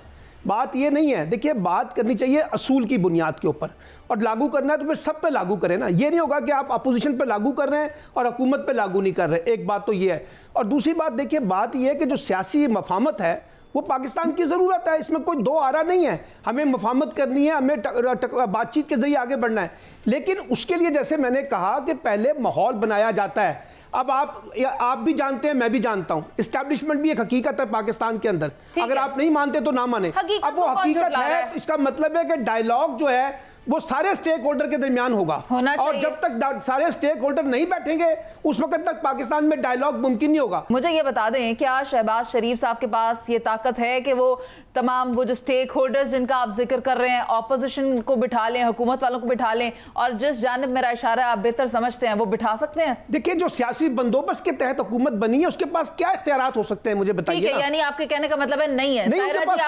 बात ये नहीं है। देखिए बात करनी चाहिए असूल की बुनियाद के ऊपर, और लागू करना है तो फिर सब पे लागू करें ना। ये नहीं होगा कि आप अपोजिशन पे लागू कर रहे हैं और हुकूमत पे लागू नहीं कर रहे। एक बात तो ये है। और दूसरी बात देखिए, बात ये है कि जो सियासी मफामत है वो पाकिस्तान की ज़रूरत है, इसमें कोई दो आरा नहीं है। हमें मफामत करनी है, हमें बातचीत के जरिए आगे बढ़ना है। लेकिन उसके लिए जैसे मैंने कहा कि पहले माहौल बनाया जाता है। अब आप भी जानते हैं, मैं भी जानता हूं, एस्टैब्लिशमेंट भी एक हकीकत है पाकिस्तान के अंदर। अगर आप नहीं मानते तो ना माने। अब वो हकीकत है, इसका मतलब है कि डायलॉग जो है वो सारे स्टेक होल्डर के दरमियान होगा, और जब तक सारे स्टेक होल्डर नहीं बैठेंगे उस वक्त तक पाकिस्तान में डायलॉग मुमकिन नहीं होगा। मुझे ये बता दें, क्या शहबाज शरीफ साहब के पास ये ताकत है कि वो तमाम वो जो स्टेक होल्डर्स जिनका आप जिक्र कर रहे हैं, ऑपोजिशन को बिठा लें, हुकूमत वालों को बिठा लें, और जिस जानिब मेरा इशारा आप बेहतर समझते हैं वो बिठा सकते हैं? देखिए, जो सियासी बंदोबस्त के तहत हुकूमत बनी है उसके पास क्या इख्तियारात हो सकते हैं, मुझे बताइए। ठीक है, यानी आपके कहने का मतलब है नहीं है। शहबाज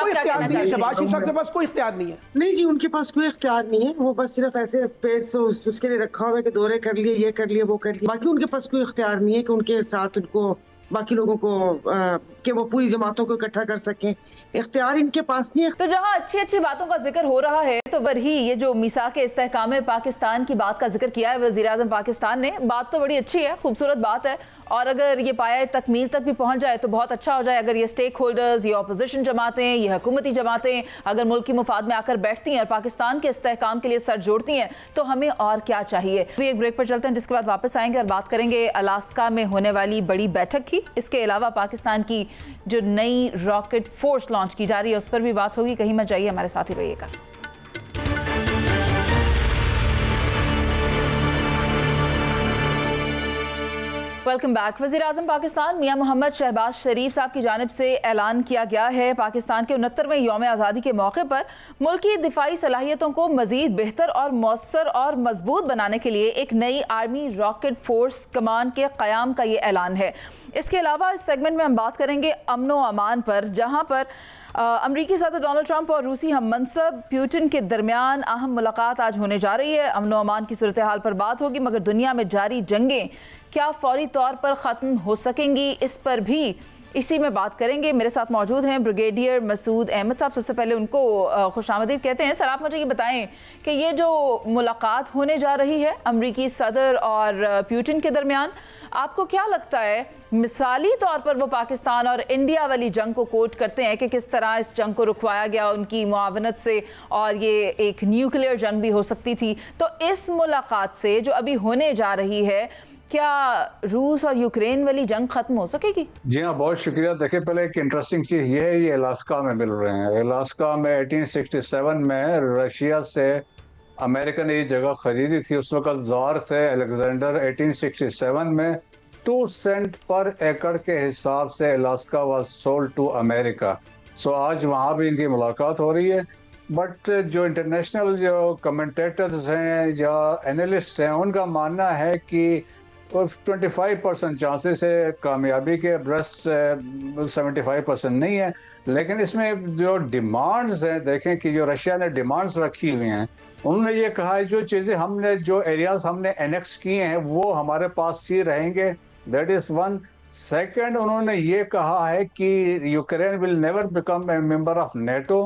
शरीफ साहब के पास कोई इख्तियार नहीं है। नहीं जी, उनके पास कोई इख्तियार नहीं है। वो बस सिर्फ ऐसे पेश उसके लिए रखा हुआ है कि दौरे कर लिए, ये कर लिए, वो कर लिए। बाकी उनके पास कोई इख्तियार नहीं है कि उनके साथ उनको बाकी लोगों को कि वो पूरी जमातों को इकट्ठा कर सकें। इख्तियार इनके पास नहीं है। तो जहां अच्छी अच्छी बातों का जिक्र हो रहा है, तो वही ये जो मिसाक इस्तेहकाम पाकिस्तान की बात का जिक्र किया है वज़ीर-ए-आज़म पाकिस्तान ने, बात तो बड़ी अच्छी है, खूबसूरत बात है, और अगर ये पाया तकमील तक भी पहुंच जाए तो बहुत अच्छा हो जाए। अगर ये स्टेक होल्डर्स, ये अपोजिशन जमातें, ये हुकूमती जमातें अगर मुल्क की मुफाद में आकर बैठती हैं और पाकिस्तान के इस्तेहकाम के लिए सर जोड़ती हैं, तो हमें और क्या चाहिए। अभी एक ब्रेक पर चलते हैं, जिसके बाद वापस आएंगे और बात करेंगे अलास्का में होने वाली बड़ी बैठक की। इसके अलावा पाकिस्तान की जो नई रॉकेट फोर्स लॉन्च की जा रही है उस पर भी बात होगी। कहीं मत जाइए, हमारे साथ ही रहिएगा। Welcome back. वज़ीर-ए-आज़म पाकिस्तान मियां मोहम्मद शहबाज शरीफ साहब की जानिब से ऐलान किया गया है पाकिस्तान के 69वें यौम आज़ादी के मौके पर मुल्क की दिफाई सलाहियतों को मज़ीद बेहतर और मौसर और मजबूत बनाने के लिए एक नई आर्मी रॉकेट फोर्स कमान के क़याम का ये ऐलान है। इसके अलावा इस सेगमेंट में हम बात करेंगे अमन व अमान पर, जहाँ पर अमरीकी सदर डोनाल्ड ट्रंप और रूसी हम मनसब पुतिन के दरमियान अहम मुलाकात आज होने जा रही है। अमन व अमान की सूरत हाल पर बात होगी, मगर दुनिया में जारी जंगें क्या फौरी तौर पर ख़त्म हो सकेंगी, इस पर भी इसी में बात करेंगे। मेरे साथ मौजूद हैं ब्रिगेडियर मसूद अहमद साहब। सबसे पहले उनको खुशामदीद कहते हैं। सर, आप मुझे ये बताएं कि ये जो मुलाकात होने जा रही है अमरीकी सदर और पुतिन के दरमियान, आपको क्या लगता है मिसाली तौर पर वो पाकिस्तान और इंडिया वाली जंग को कोट करते हैं कि किस तरह इस जंग को रुकवाया गया उनकी मुआवनत से और ये एक न्यूक्लियर जंग भी हो सकती थी, तो इस मुलाकात से जो अभी होने जा रही है क्या रूस और यूक्रेन वाली जंग खत्म हो सकेगी? जी हाँ, बहुत शुक्रिया। देखिए, पहले एक इंटरेस्टिंग चीज़ ये है, ये अलास्का में मिल रहे हैं। अलास्का में 1867 में रशिया से अमेरिका ने ये जगह खरीदी थी। उस वक्त ज़ार थे अलेक्जेंडर। 1867 में 2 सेंट पर एकड़ के हिसाब से Alaska was sold to America. So आज वहाँ भी इनकी मुलाकात हो रही है। बट जो इंटरनेशनल जो कमेंटेटर्स हैं या एनालिस्ट हैं, उनका मानना है कि 25% चांसेस है कामयाबी के, ब्रेस्ट 75% नहीं है। लेकिन इसमें जो डिमांड्स हैं, देखें कि जो रशिया ने डिमांड्स रखी हुई हैं, उन्होंने ये कहा है जो चीज़ें हमने, जो एरियाज हमने एनेक्स किए हैं वो हमारे पास ही रहेंगे। That is one. सेकंड, उन्होंने ये कहा है कि Ukraine will never become a member of NATO.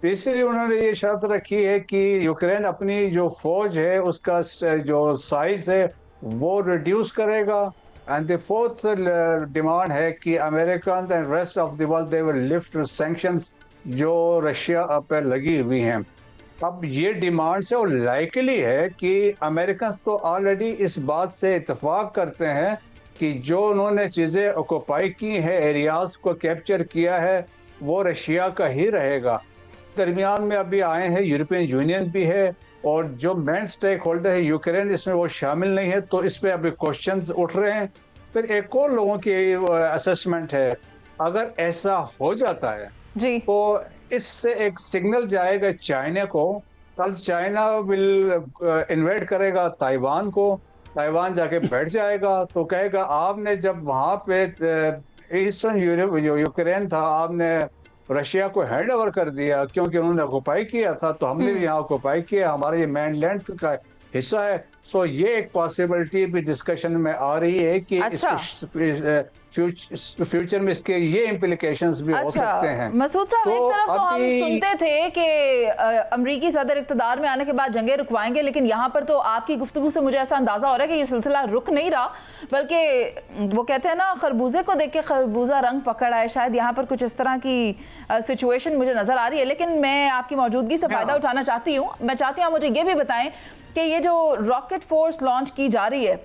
तीसरी, उन्होंने ये शर्त रखी है कि यूक्रेन अपनी जो फौज है उसका जो साइज है वो रिड्यूस करेगा। एंड द फोर्थ डिमांड है कि American and rest of the world they will lift sanctions जो रशिया पर लगी हुई हैं। अब ये डिमांड से और लाइकली है कि अमेरिकन तो ऑलरेडी इस बात से इत्तेफाक करते हैं कि जो उन्होंने चीज़ें ऑक्यूपाई की हैं, एरियाज को कैप्चर किया है, वो रशिया का ही रहेगा। दरमियान में अभी आए हैं यूरोपियन यूनियन भी है और जो मेन स्टेक होल्डर है यूक्रेन, इसमें वो शामिल नहीं है, तो इस पे अभी क्वेश्चंस उठ रहे हैं। फिर एक और लोगों की असेसमेंट है, अगर ऐसा हो जाता है जी, तो इससे एक सिग्नल जाएगा चाइना को। कल चाइना विल इन्वेड करेगा ताइवान को, ताइवान जाके बैठ जाएगा तो कहेगा आपने जब वहाँ पे ईस्टर्न यूक्रेन था आपने रशिया को हैंड ओवर कर दिया क्योंकि उन्होंने ऑक्यूपाई किया था, तो हमने भी यहाँ ऑक्यूपाई किया, हमारा ये मेनलैंड का हिस्सा है। सो ये एक पॉसिबिलिटी भी डिस्कशन में आ रही है कि फ्यूचर में इसके ये इम्प्लीकेशंस भी हो सकते हैं। मसूद साहब, एक तरफ तो हम सुनते थे कि अमरीकी सदर इक़्तिदार में आने के बाद जंगें रुकवाएंगे, लेकिन यहाँ पर तो आपकी गुफ्तगू से मुझे ऐसा अंदाजा हो रहा है कि ये सिलसिला रुक नहीं रहा, बल्कि वो कहते हैं ना खरबूजे को देख के खरबूजा रंग पकड़ आए, शायद यहाँ पर कुछ इस तरह की सिचुएशन मुझे नजर आ रही है। लेकिन मैं आपकी मौजूदगी से फायदा उठाना चाहती हूँ। मैं चाहती हूँ मुझे ये भी बताएं कि ये जो रॉकेट फोर्स लॉन्च की जा रही है,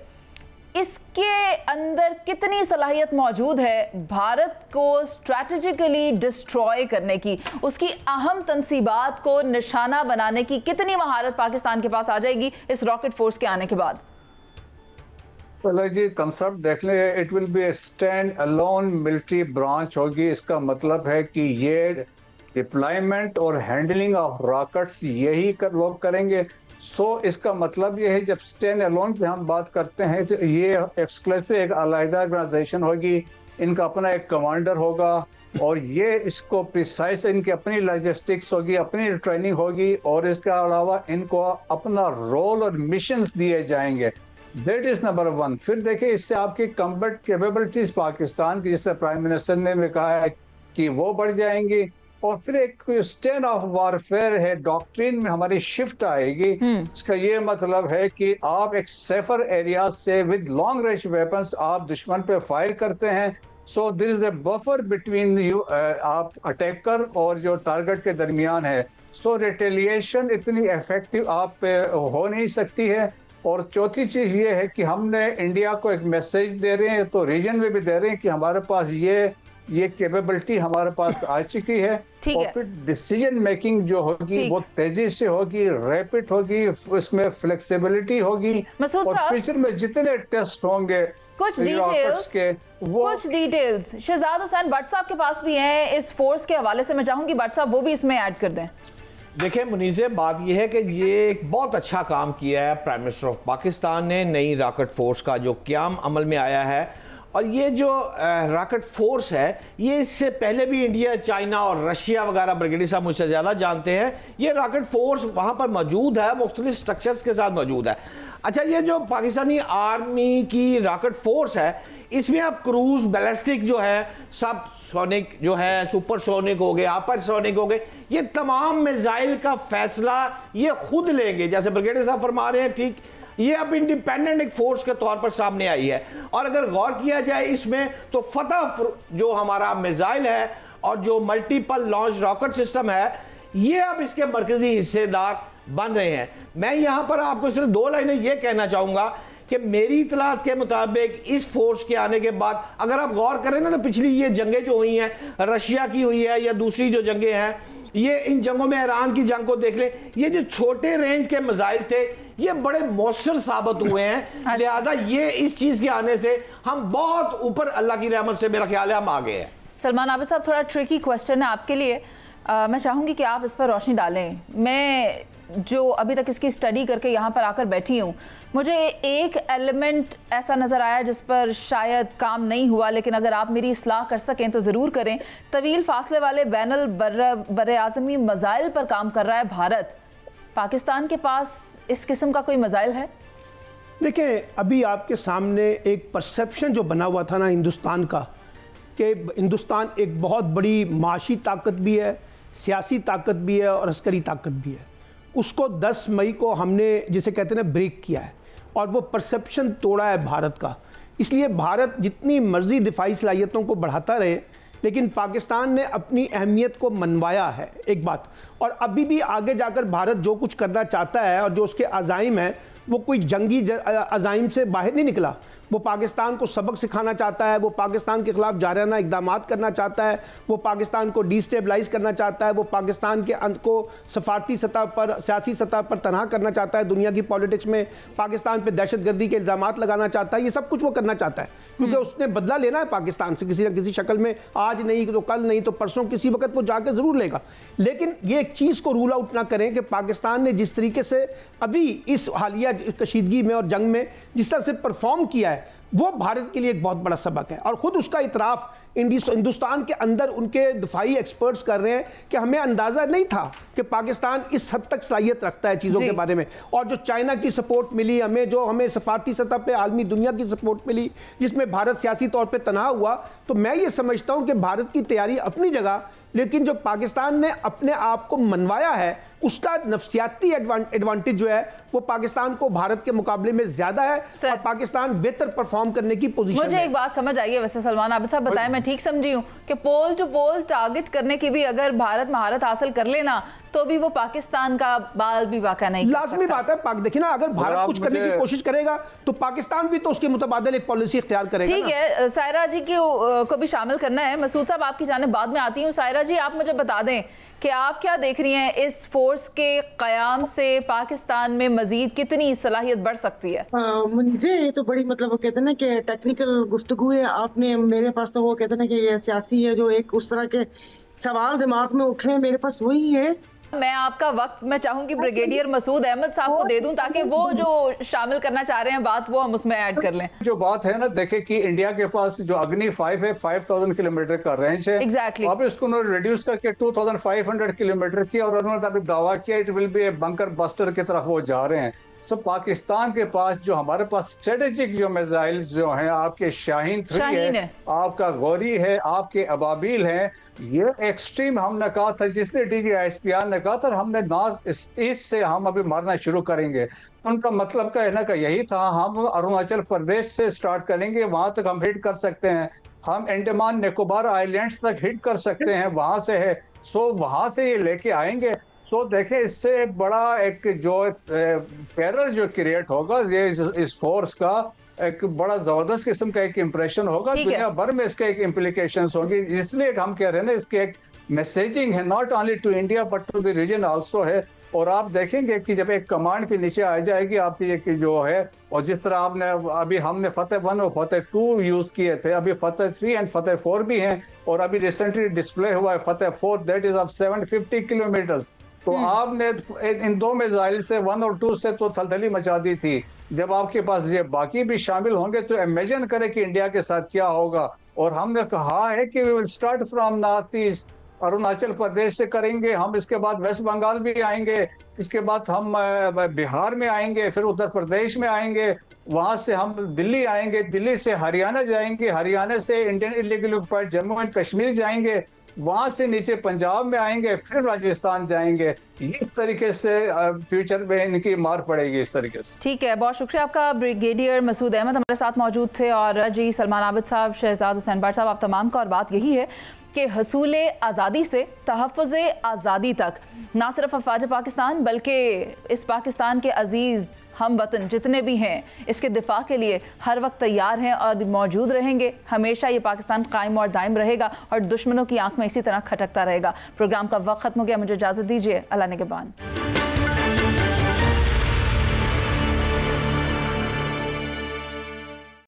इसके अंदर कितनी सलाहियत मौजूद है भारत को स्ट्रैटेजिकली डिस्ट्रॉय करने की, उसकी अहम तनसीबात को निशाना बनाने की कितनी महारत पाकिस्तान के पास आ जाएगी इस रॉकेट फोर्स के आने के बाद? जी, कंसेप्ट देख लें, it will be A stand alone military branch होगी। इसका मतलब है कि ये डिप्लॉयमेंट और हैंडलिंग ऑफ रॉकेट्स यही लोग करेंगे। सो इसका मतलब ये है, जब स्टैंड अलोन पे हम बात करते हैं तो ये एक्सक्लूसिव एक अलग ऑर्गेनाइजेशन होगी, इनका अपना एक कमांडर होगा और ये इसको प्रिसाइज, इनकी अपनी लॉजिस्टिक्स होगी, अपनी ट्रेनिंग होगी और इसके अलावा इनको अपना रोल और मिशंस दिए जाएंगे। That is number 1। फिर देखिए, इससे आपकी कम्बैट कैपेबिलिटीज पाकिस्तान की, जिससे प्राइम मिनिस्टर ने भी कहा है कि वो बढ़ जाएंगी। और फिर एक स्टैंड ऑफ वारफेयर है, डॉक्ट्रिन में हमारी शिफ्ट आएगी। इसका ये मतलब है कि आप एक सेफर एरिया से विद लॉन्ग रेंज वेपन्स आप दुश्मन पे फायर करते हैं। So there is a buffer between you, आप अटैकर और जो टारगेट के दरमियान है। सो रिटेलिएशन इतनी इफेक्टिव आप पे हो नहीं सकती है। और चौथी चीज ये है कि हमने इंडिया को एक मैसेज दे रहे हैं, तो रीजन में भी दे रहे हैं कि हमारे पास ये कैपेबिलिटी हमारे पास आ चुकी है। और फिर डिसीजन मेकिंग जो होगी वो तेजी से होगी, रैपिड होगी, उसमें फ्लेक्सिबिलिटी होगी। और फ्यूचर में जितने टेस्ट होंगे कुछ डिटेल्स शहजाद हुसैन भट्ट साहब के पास भी हैं इस फोर्स के हवाले से। मैं चाहूंगी भट्ट साहब वो भी इसमें ऐड कर दें। देखिए मुनीज़े, बात यह है कि ये एक बहुत अच्छा काम किया है प्राइम मिनिस्टर ऑफ पाकिस्तान ने। नई रॉकेट फोर्स का जो क़याम अमल में आया है, और ये जो रॉकेट फोर्स है ये इससे पहले भी इंडिया, चाइना और रशिया वगैरह, ब्रिगेडियर साहब मुझसे ज़्यादा जानते हैं, ये रॉकेट फोर्स वहाँ पर मौजूद है, मुख्तलिफ स्ट्रक्चर्स के साथ मौजूद है। अच्छा, ये जो पाकिस्तानी आर्मी की रॉकेट फोर्स है, इसमें अब क्रूज, बैलिस्टिक जो है, सब सोनिक जो है, सुपर सोनिक हो गए, अपर सोनिक हो गए, ये तमाम मिसाइल का फैसला ये खुद लेंगे। जैसे ब्रिगेडियर साहब फरमा रहे हैं, ठीक, ये अब इंडिपेंडेंट एक फोर्स के तौर पर सामने आई है। और अगर गौर किया जाए इसमें, तो फतह जो हमारा मिसाइल है और जो मल्टीपल लॉन्च रॉकेट सिस्टम है, ये अब इसके मरकजी हिस्सेदार बन रहे हैं। मैं यहाँ पर आपको सिर्फ 2 लाइनें ये कहना चाहूँगा कि मेरी इतलात के मुताबिक इस फोर्स के आने के बाद, अगर आप गौर करें ना, तो पिछली ये जंगें जो हुई हैं, रशिया की हुई है या दूसरी जो जंगें हैं, ये इन जंगों में ईरान की जंग को देख लें, ये जो छोटे रेंज के मिसाइल थे ये बड़े मौसर साबित हुए हैं। लिहाजा ये इस चीज़ के आने से हम बहुत ऊपर, अल्लाह की रहमत से मेरा ख्याल है हम आ गए हैं। सलमान आबिद साहब, थोड़ा ट्रिकी क्वेश्चन है आपके लिए, मैं चाहूँगी कि आप इस पर रोशनी डालें। मैं जो अभी तक इसकी स्टडी करके यहाँ पर आकर बैठी हूँ, मुझे एक एलिमेंट ऐसा नज़र आया जिस पर शायद काम नहीं हुआ, लेकिन अगर आप मेरी इस्लाह कर सकें तो ज़रूर करें। तवील फासले वाले बैनुल बर्र-ए-आज़मी मिसाइल पर काम कर रहा है भारत। पाकिस्तान के पास इस किस्म का कोई मिसाइल है? देखिए, अभी आपके सामने एक परसेप्शन जो बना हुआ था ना हिंदुस्तान का, कि हिंदुस्तान एक बहुत बड़ी माशी ताकत भी है, सियासी ताकत भी है और अस्करी ताकत भी है, उसको 10 मई को हमने, जिसे कहते हैं ना, ब्रेक किया है और वो परसेप्शन तोड़ा है भारत का। इसलिए भारत जितनी मर्जी दिफाई सलाहियतों को बढ़ाता रहे, लेकिन पाकिस्तान ने अपनी अहमियत को मनवाया है, एक बात। और अभी भी आगे जाकर भारत जो कुछ करना चाहता है और जो उसके अज़ाइम है, वो कोई जंगी अज़ाइम से बाहर नहीं निकला। वो पाकिस्तान को सबक सिखाना चाहता है, वो पाकिस्तान के खिलाफ जाराना इक़दाम करना चाहता है, वो पाकिस्तान को डिस्टेबलाइज करना चाहता है, वो पाकिस्तान के अंत को सफारती सतह पर, सियासी सतह पर तनहा करना चाहता है, दुनिया की पॉलिटिक्स में पाकिस्तान पर दहशतगर्दी के इल्ज़ाम लगाना चाहता है। ये सब कुछ वो करना चाहता है क्योंकि उसने बदला लेना है पाकिस्तान से किसी न किसी शक्ल में, आज नहीं तो कल, नहीं तो परसों, किसी वक्त वो जाकर ज़रूर लेगा। लेकिन ये एक चीज़ को रूल आउट ना करें कि पाकिस्तान ने जिस तरीके से अभी इस हालिया कशीदगी में और जंग में जिस तरह से परफॉर्म किया है, वो भारत के लिए एक बहुत बड़ा सबक है। और ख़ुद उसका इतराफ़ हिंदुस्तान के अंदर उनके दिफाई एक्सपर्ट्स कर रहे हैं कि हमें अंदाज़ा नहीं था कि पाकिस्तान इस हद तक सलाहियत रखता है चीज़ों के बारे में। और जो चाइना की सपोर्ट मिली हमें, जो हमें सफारती सतह पे आलमी दुनिया की सपोर्ट मिली, जिसमें भारत सियासी तौर पे तनहा हुआ, तो मैं ये समझता हूँ कि भारत की तैयारी अपनी जगह, लेकिन जो पाकिस्तान ने अपने आप को मनवाया है, उसका नफ्सियाती एडवांटेज जो है वो पाकिस्तान को भारत के मुकाबले में ज्यादा है और पाकिस्तान बेहतर परफॉर्म करने की पोजीशन मुझे एक बात समझ आई है। वैसे सलमान आबिद साहब बताएं, मैं ठीक समझी हूँ कि पोल टू पोल टारगेट करने की भी अगर भारत महारत हासिल कर लेना, तो भी वो पाकिस्तान का बाल भी बाका नहीं कर सकता। लाजमी बात है। देखिए ना, अगर भारत कुछ करने की कोशिश करेगा तो पाकिस्तान भी तो उसके मुताबिक एक पॉलिसी इख्तियार करेगा। ठीक है, सायरा जी को भी शामिल करना है। मसूद साहब, आपकी जानिब बाद में आती हूँ। सायरा जी, आप मुझे बता दें कि आप क्या देख रही हैं, इस फोर्स के क़याम से पाकिस्तान में मजीद कितनी सलाहियत बढ़ सकती है? मुनीज़े, ये तो बड़ी, मतलब वो कहते हैं ना कि टेक्निकल गुफ्तगू है आपने, मेरे पास तो वो कहते हैं ना कि ये सियासी है, जो एक उस तरह के सवाल दिमाग में उठ रहे हैं, मेरे पास वही है। मैं आपका वक्त मैं चाहूंगी ब्रिगेडियर मसूद अहमद साहब को दे दूं, ताकि वो जो शामिल करना चाह रहे हैं बात, वो हम उसमें ऐड कर लें। जो बात है ना, देखे कि इंडिया के पास जो अग्नि 5 है, 5000 किलोमीटर का रेंज है। एग्जैक्टली। अब इसको उन्होंने रिड्यूस करके 2500 किलोमीटर किया और उन्होंने अभी दावा किया it will be A bunker buster की तरफ वो जा रहे हैं। पाकिस्तान के पास जो हमारे पास स्ट्रेटेजिक जो मिसाइल जो हैं, आपके शाहीन 3 है, आपका गौरी है, आपके अबाबील हैं, ये एक्सट्रीम हमने कहा था, जिसने DGISPR ने कहा था हमने नॉर्थ ईस्ट से हम अभी मारना शुरू करेंगे। उनका मतलब कहना का यही था, हम अरुणाचल प्रदेश से स्टार्ट करेंगे, वहां तक हम हिट कर सकते हैं, हम अंडमान निकोबार आइलैंड्स तक हिट कर सकते हैं, वहां से है। वहां से ये लेके आएंगे। देखें, इससे एक बड़ा एक जो टेरर जो क्रिएट होगा, ये इस फोर्स का एक बड़ा जबरदस्त किस्म का एक इंप्रेशन होगा, दुनिया भर में इसके एक इम्प्लीकेशंस होंगी। इसलिए हम कह रहे हैं ना, इसकी एक मैसेजिंग है, not only to India but to the region also है। और आप देखेंगे कि जब एक कमांड पे नीचे आ जाएगी आपकी ये जो है, और जिस तरह आपने अभी हमने फतेह 1 और फतेह 2 यूज किए थे, अभी फतेह 3 एंड फतेह 4 भी हैं, और अभी रिसेंटली डिस्प्ले हुआ है फतेह 4 दैट इज ऑफ 750 किलोमीटर। तो आपने इन 2 मिसाइल से 1 और 2 से तो थलथली मचा दी थी। जब आपके पास ये बाकी भी शामिल होंगे तो इमेजिन करें कि इंडिया के साथ क्या होगा। और हमने कहा है कि we will start from north east, Arunachal Pradesh से करेंगे हम, इसके बाद वेस्ट बंगाल भी आएंगे, इसके बाद हम बिहार में आएंगे, फिर उत्तर प्रदेश में आएंगे, वहां से हम दिल्ली आएंगे, दिल्ली से हरियाणा जाएंगे, हरियाणा से Indian illegal occupied Jammu and Kashmir जाएंगे, वहां से नीचे पंजाब में आएंगे, फिर राजस्थान जाएंगे। इस तरीके से फ्यूचर में इनकी मार पड़ेगी इस तरीके से। ठीक है, बहुत शुक्रिया आपका। ब्रिगेडियर मसूद अहमद हमारे साथ मौजूद थे, और जी सलमान आबिद साहब, शहजाद हुसैन भट्ट साहब, आप तमाम का और बात यही है कि हसूल आज़ादी से तहफ़्फ़ुज़ आज़ादी तक ना सिर्फ अफ़वाज पाकिस्तान बल्कि इस पाकिस्तान के अज़ीज़ हम वतन जितने भी हैं इसके दिफा के लिए हर वक्त तैयार हैं और मौजूद रहेंगे। हमेशा ये पाकिस्तान कायम और दायम रहेगा और दुश्मनों की आंख में इसी तरह खटकता रहेगा। प्रोग्राम का वक्त ख़त्म हो गया, मुझे इजाज़त दीजिए। अल्लाह निगहबान।